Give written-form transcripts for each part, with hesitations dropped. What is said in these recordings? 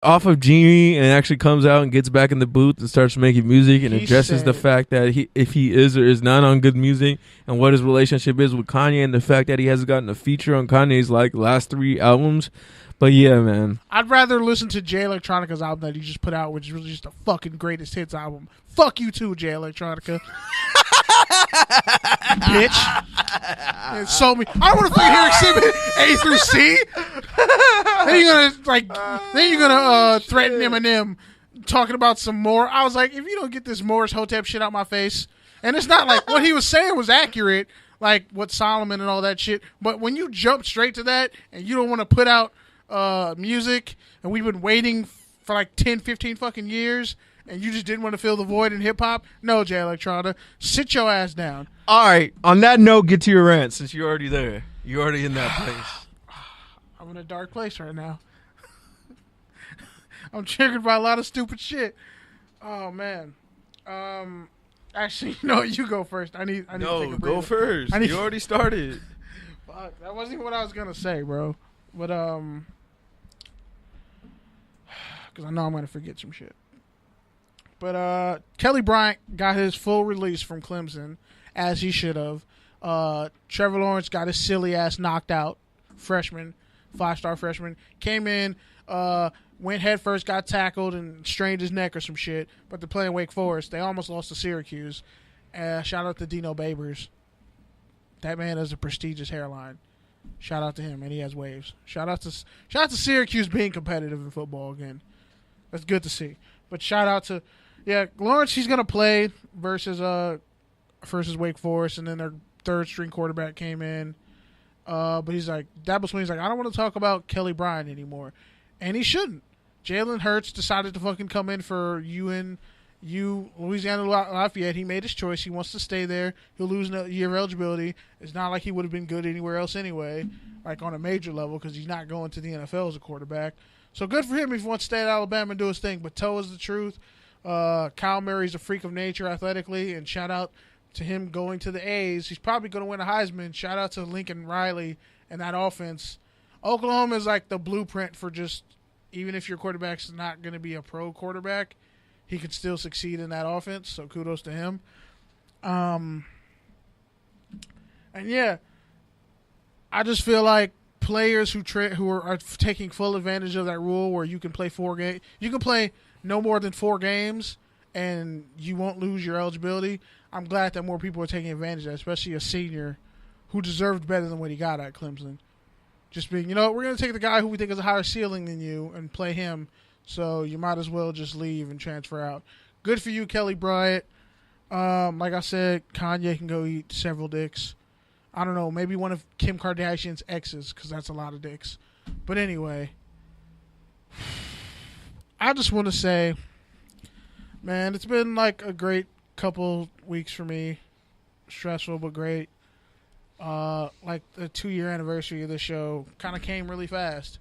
off of Genie and actually comes out and gets back in the booth and starts making music and addresses the fact that if he is or is not on good music and what his relationship is with Kanye and the fact that he hasn't gotten a feature on Kanye's like last 3 albums. But yeah, man. I'd rather listen to Jay Electronica's album that he just put out, which is really just a fucking greatest hits album. Fuck you too, Jay Electronica. Bitch. And sold me. I don't want to fucking hear Exhibit A through C. Then you're gonna threaten Eminem talking about some more. I was like, if you don't get this Morris Hotep shit out my face, and it's not like what he was saying was accurate, like what Solomon and all that shit. But when you jump straight to that and you don't want to put out music, and we've been waiting for like 10, 15 fucking years, and you just didn't want to fill the void in hip hop, no, Jay Electronica, sit your ass down. All right. On that note, get to your rant since you're already there. You're already in that place. I'm in a dark place right now. I'm triggered by a lot of stupid shit. Oh man. Actually, no, you go first. I need to take a breather. Go first. You already started. Fuck, that wasn't even what I was gonna say, bro. But because I know I'm gonna forget some shit. But Kelly Bryant got his full release from Clemson, as he should have. Trevor Lawrence got his silly ass knocked out. Freshman, 5-star freshman, came in, went head first, got tackled, and strained his neck or some shit. But they're playing Wake Forest. They almost lost to Syracuse. Shout out to Dino Babers. That man has a prestigious hairline. Shout out to him, and he has waves. Shout out to Syracuse being competitive in football again. That's good to see. But shout out to Lawrence. He's gonna play versus Wake Forest, and then their third string quarterback came in. But he's like, Dabo Swinney's like, I don't want to talk about Kelly Bryant anymore, and he shouldn't. Jalen Hurts decided to fucking come in for Louisiana Lafayette. He made his choice. He wants to stay there. He'll lose a year of eligibility. It's not like he would have been good anywhere else anyway, like on a major level, because he's not going to the NFL as a quarterback. So good for him if he wants to stay at Alabama and do his thing. But toe is the truth. Kyle Murray's a freak of nature athletically, and shout out to him going to the A's. He's probably going to win a Heisman. Shout out to Lincoln Riley and that offense. Oklahoma is like the blueprint for just, even if your quarterback's not going to be a pro quarterback, he could still succeed in that offense. So kudos to him. And yeah, I just feel like players who are taking full advantage of that rule where you can play 4 games, you can play no more than 4 games and you won't lose your eligibility. I'm glad that more people are taking advantage of that, especially a senior who deserved better than what he got at Clemson. Just being, we're going to take the guy who we think has a higher ceiling than you and play him, so you might as well just leave and transfer out. Good for you, Kelly Bryant. Like I said, Kanye can go eat several dicks. I don't know, maybe one of Kim Kardashian's exes, because that's a lot of dicks. But anyway, I just want to say, man, it's been like a great couple weeks for me. Stressful, but great. Like the 2-year anniversary of the show kind of came really fast.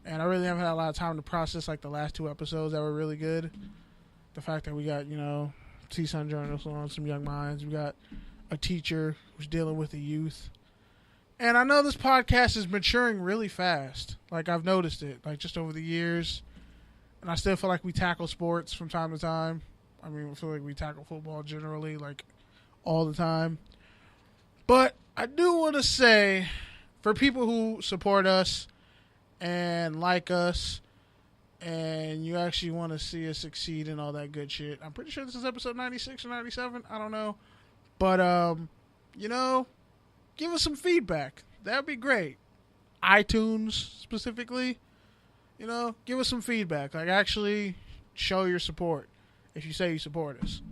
And I really haven't had a lot of time to process like the last 2 episodes that were really good. The fact that we got, T-Sun journalists on, some young minds. We got a teacher who's dealing with the youth. And I know this podcast is maturing really fast. Like, I've noticed it, like, just over the years. And I still feel like we tackle sports from time to time. I mean, I feel like we tackle football generally, like, all the time. But I do want to say, for people who support us and like us, and you actually want to see us succeed and all that good shit, I'm pretty sure this is episode 96 or 97. I don't know. But, give us some feedback. That'd be great. iTunes, specifically. Give us some feedback. Like, actually show your support if you say you support us.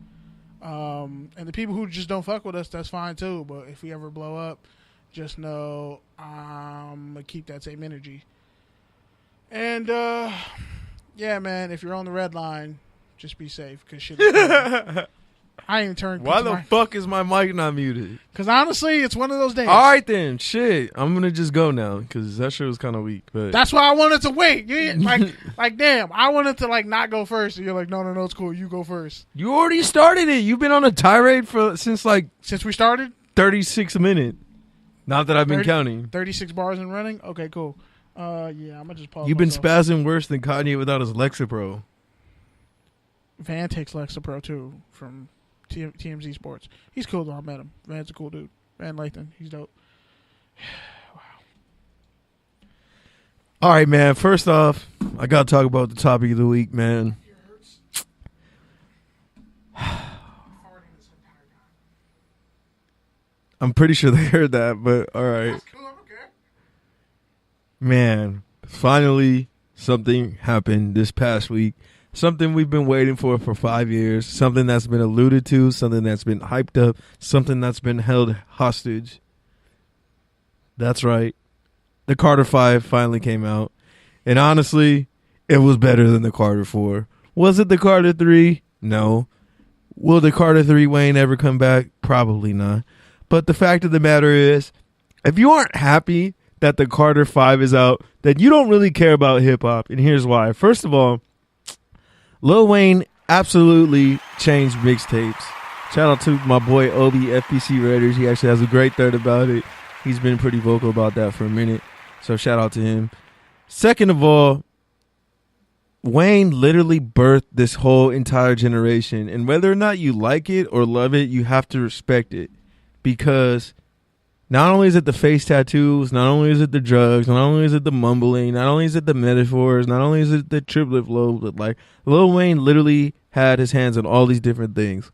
And the people who just don't fuck with us, that's fine too. But if we ever blow up, just know I'm going to keep that same energy. And, yeah, man, if you're on the red line, just be safe, because shit is crazy. I ain't even turned. Why the fuck is my mic not muted? Because honestly, it's one of those days. All right then, shit. I'm gonna just go now because that shit was kind of weak. But that's why I wanted to wait. Like, damn, I wanted to not go first. And you're like, no, it's cool. You go first. You already started it. You've been on a tirade since we started. 36 minutes. Not that I've been counting. 36 bars and running. Okay, cool. Yeah, I'm gonna just pause. You've been spazzing worse than Kanye without his Lexapro. Van takes Lexapro too from TMZ Sports. He's cool though. I met him. Van's a cool dude. Van Lathan, he's dope. Wow. All right, man. First off, I gotta talk about the topic of the week, man. I'm pretty sure they heard that, but all right. That's cool. Okay. Man, finally something happened this past week. Something we've been waiting for 5 years. Something that's been alluded to. Something that's been hyped up. Something that's been held hostage. That's right. The Carter 5 finally came out. And honestly, it was better than the Carter 4. Was it the Carter 3? No. Will the Carter 3 Wayne ever come back? Probably not. But the fact of the matter is, if you aren't happy that the Carter 5 is out, then you don't really care about hip-hop. And here's why. First of all, Lil Wayne absolutely changed mixtapes. Shout out to my boy Obi, FPC Raiders. He actually has a great thread about it. He's been pretty vocal about that for a minute. So shout out to him. Second of all, Wayne literally birthed this whole entire generation. And whether or not you like it or love it, you have to respect it. Because not only is it the face tattoos, not only is it the drugs, not only is it the mumbling, not only is it the metaphors, not only is it the triplet flow, but like Lil Wayne literally had his hands on all these different things.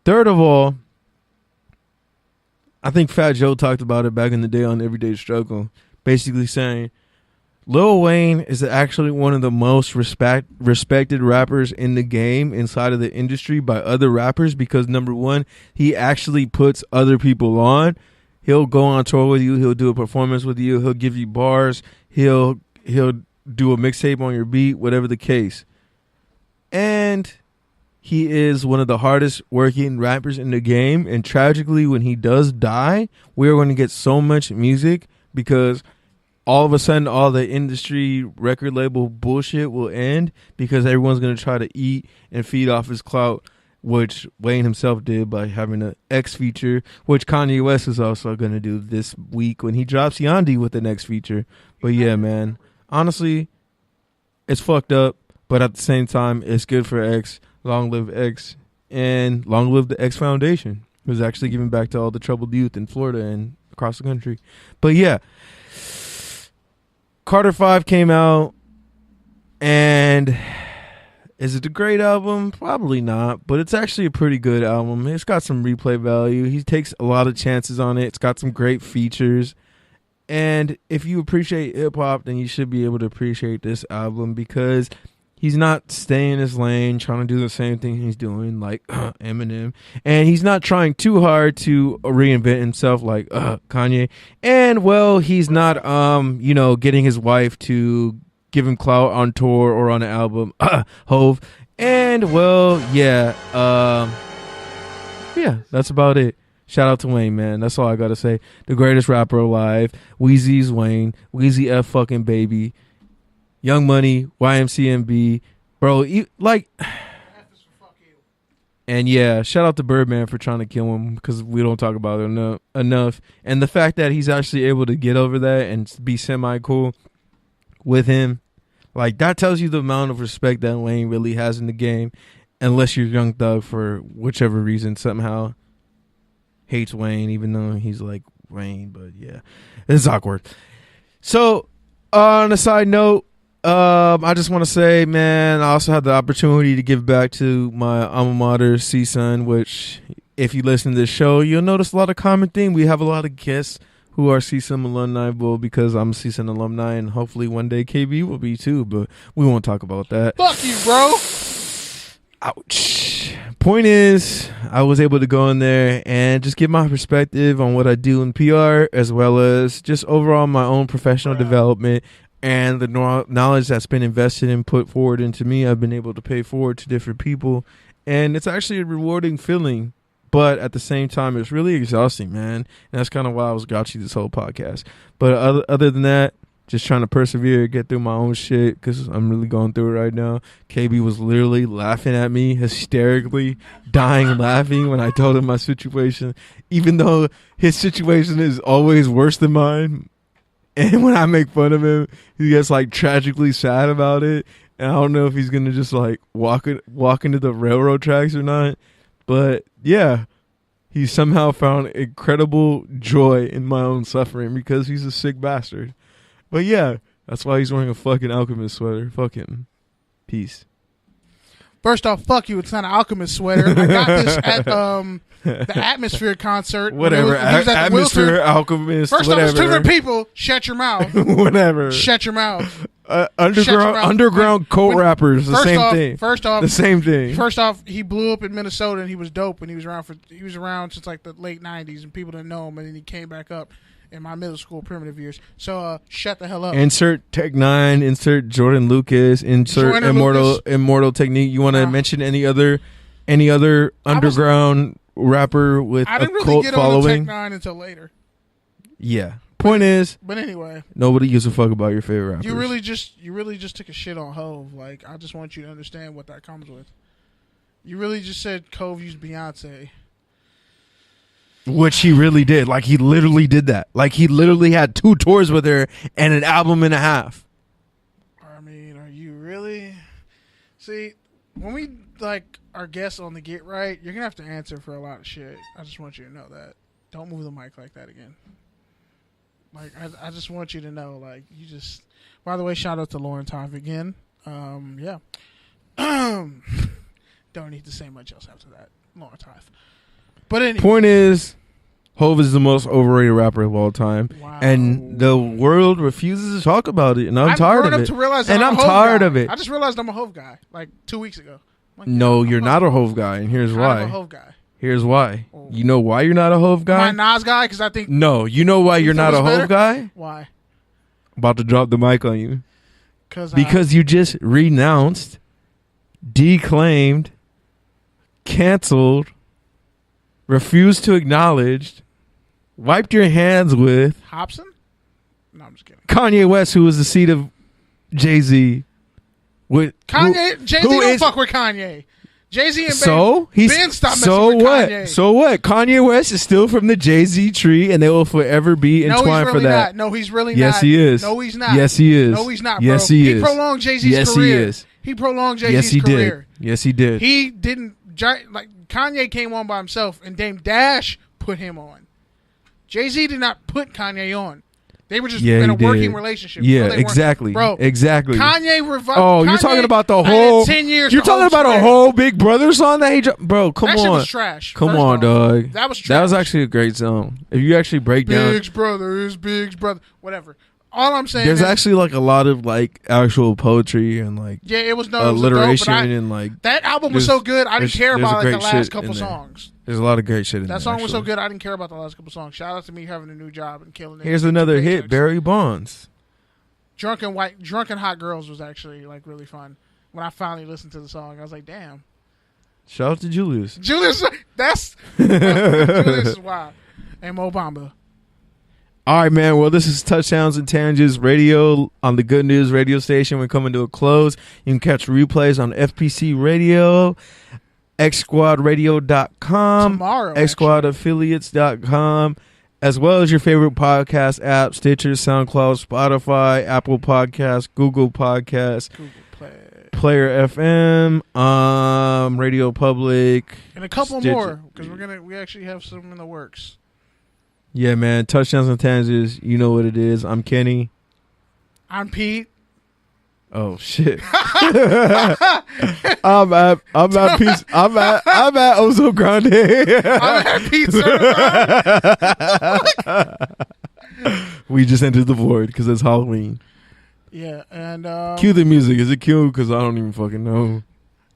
Third of all, I think Fat Joe talked about it back in the day on Everyday Struggle, basically saying Lil Wayne is actually one of the most respected rappers in the game inside of the industry by other rappers because, number one, he actually puts other people on. He'll go on tour with you. He'll do a performance with you. He'll give you bars. He'll do a mixtape on your beat, whatever the case. And he is one of the hardest working rappers in the game. And tragically, when he does die, we're going to get so much music because all of a sudden, all the industry record label bullshit will end because everyone's going to try to eat and feed off his clout, which Wayne himself did by having an X feature, which Kanye West is also going to do this week when he drops Yandhi with an X feature. But yeah, man, honestly, it's fucked up, but at the same time, it's good for X. Long live X, and long live the X Foundation, who's actually giving back to all the troubled youth in Florida and across the country. But yeah, Carter 5 came out, and is it a great album? Probably not, but it's actually a pretty good album. It's got some replay value. He takes a lot of chances on it. It's got some great features. And if you appreciate hip-hop, then you should be able to appreciate this album because he's not staying in his lane, trying to do the same thing he's doing like Eminem. And he's not trying too hard to reinvent himself like Kanye. And, well, he's not, getting his wife to give him clout on tour or on an album. Hove. And, well, yeah. That's about it. Shout out to Wayne, man. That's all I got to say. The greatest rapper alive. Weezy's Wayne. Weezy F fucking baby. Young Money, YMCMB, bro, and yeah, shout out to Birdman for trying to kill him because we don't talk about it enough. And the fact that he's actually able to get over that and be semi-cool with him, like that tells you the amount of respect that Wayne really has in the game, unless you're Young Thug for whichever reason somehow hates Wayne, even though he's like Wayne, but yeah, it's awkward. So, on a side note, I just want to say, man, I also had the opportunity to give back to my alma mater, CSUN, which if you listen to this show, you'll notice a lot of common theme. We have a lot of guests who are CSUN alumni, well, because I'm a CSUN alumni, and hopefully one day KB will be too, but we won't talk about that. Fuck you, bro. Ouch. Point is, I was able to go in there and just give my perspective on what I do in PR, as well as just overall my own professional development. And the knowledge that's been invested and put forward into me, I've been able to pay forward to different people. And it's actually a rewarding feeling. But at the same time, it's really exhausting, man. And that's kind of why I was grouchy this whole podcast. But other than that, just trying to persevere, get through my own shit, because I'm really going through it right now. KB was literally laughing at me, hysterically, dying laughing when I told him my situation. Even though his situation is always worse than mine. And when I make fun of him, he gets like tragically sad about it. And I don't know if he's gonna just like walk into the railroad tracks or not. But yeah, he somehow found incredible joy in my own suffering because he's a sick bastard. But yeah, that's why he's wearing a fucking Alchemist sweater. Fuck him. Peace. First off, fuck you. It's not an Alchemist sweater. I got this at the Atmosphere concert. Whatever. Atmosphere, Alchemist, First whatever. off, it's 200 people. Shut your mouth. Whatever. Shut your mouth. Underground cult rappers. The same thing. First off, the same thing. First off, he blew up in Minnesota and he was dope and he was around since like the late 90s and people didn't know him and then he came back up in my middle school primitive years. So shut the hell up. Insert Tech Nine. Insert Jordan Lucas. Insert Immortal Technique. You want to mention any other underground rapper with a cult following? I didn't really get on Tech Nine until later. Yeah. Point is, but anyway, nobody gives a fuck about your favorite rappers. You really just took a shit on Hove. Like, I just want you to understand what that comes with. You really just said Cove used Beyonce. Which he really did. Like, he literally did that. Like, he literally had 2 tours with her and an album and a half. I mean, are you really? See, when we, like, our guests on the Get Right, you're going to have to answer for a lot of shit. I just want you to know that. Don't move the mic like that again. Like, I just want you to know, like, you just... By the way, shout out to Lauren Toff again. Yeah. Don't need to say much else after that. Lauren Toff. But anyway. Point is, Hove is the most overrated rapper of all time. Wow. And the world refuses to talk about it. And I'm tired of it. To realize and I'm tired of it. I just realized I'm a Hove guy, like 2 weeks ago. Like, no, you're not a Hove guy, and here's why. I'm a Hove guy. Here's why. Oh. You know why you're not a Hove guy? Am I Nas guy? Because I think... No, you know why you're not a Hove guy? Why? About to drop the mic on you. Because you just renounced, declaimed, canceled, refused to acknowledge, wiped your hands with... Hobson? No, I'm just kidding. Kanye West, who was the seat of Jay-Z. Jay-Z don't fuck with Kanye. Jay-Z and Ben stopped messing with Kanye. So what? Kanye West is still from the Jay-Z tree, and they will forever be entwined for that. No, he's really yes, not. He is. No, he's not. Yes, he is. No, he's not, bro. Yes, he is. He prolonged Jay-Z's career. Yes, he is. He prolonged Jay-Z's career. Yes, he did. He didn't... Like, Kanye came on by himself, and Dame Dash put him on. Jay-Z did not put Kanye on. They were just in a working relationship. Yeah, exactly. Bro, exactly. Kanye revived. Oh, you're talking about the whole 10 years. You're talking about a whole Big Brother song that he dropped, bro. Come on, that shit was trash. Come on, dog. That was trash. That was actually a great song. If you actually break down, Big's brother, whatever. All I'm saying there's is, actually like a lot of like actual poetry and like it was alliteration dope, and like that album was so good. I didn't care about like the last couple songs. There's a lot of great shit in there. That song was so good. I didn't care about the last couple songs. Shout out to me having a new job and killing it. Here's another hit, Barry Bonds. Drunken Hot Girls was actually like really fun. When I finally listened to the song, I was like, damn. Shout out to Julius. Julius is wild. And Mo Bamba. All right, man. Well, this is Touchdowns and Tangents Radio on the Good News radio station. We're coming to a close. You can catch replays on FPC Radio, xsquadradio.com, xsquadaffiliates.com, as well as your favorite podcast app, Stitcher, SoundCloud, Spotify, Apple Podcasts, Google Podcasts, Player FM, Radio Public, and a couple more because we actually have some in the works. Yeah, man. Touchdowns and Tangents. You know what it is. I'm Kenny. I'm Pete. Oh shit. I'm at Oso Grande. I'm at Pete Certified. We just entered the void because it's Halloween. Yeah, and cue the music. Is it cue? Because I don't even fucking know.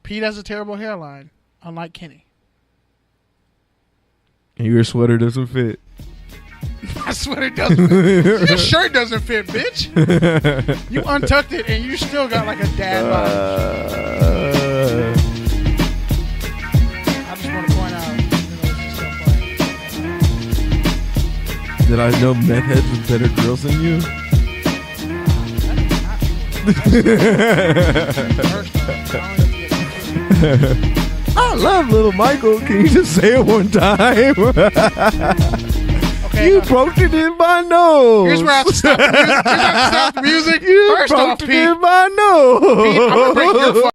Pete has a terrible hairline, unlike Kenny. And your sweater doesn't fit. My sweater doesn't fit. Your shirt doesn't fit, bitch. You untucked it and you still got like a dad vibe. I just want to point out, that I know meth heads with better girls than you. I love Little Michael. Can you just say it one time? Okay. You poked it in my nose. Here's where I have to stop the music. You First off, poked it Pete, in my nose. Pete, I'm gonna break your